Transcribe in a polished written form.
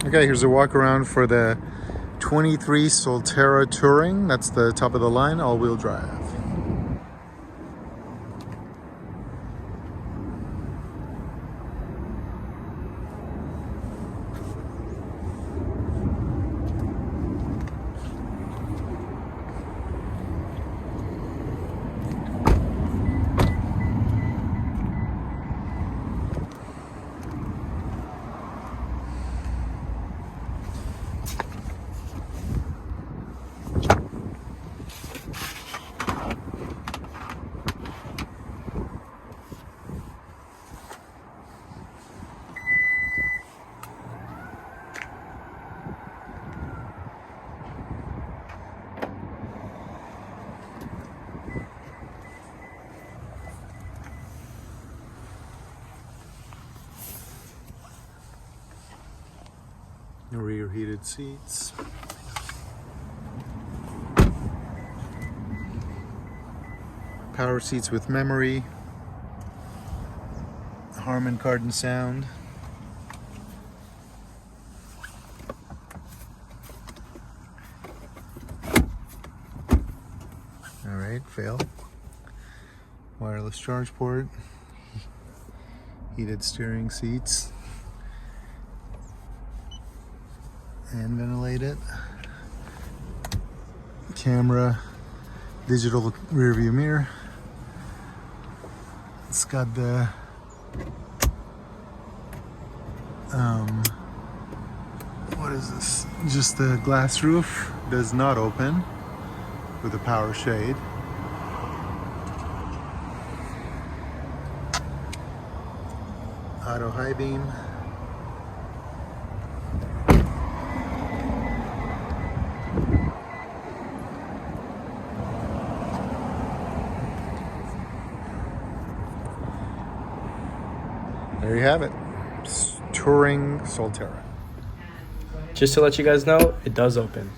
Okay, here's a walk around for the 23 Solterra Touring. That's the top of the line, all-wheel drive. Rear heated seats. Power seats with memory. Harman Kardon sound. Alright, fail. Wireless charge port. Heated steering seats. And ventilated. Camera, digital rear view mirror. It's got the what is this? Just the glass roof. Does not open with a power shade. Auto high beam. There you have it. Touring Solterra. Just to let you guys know, it does open.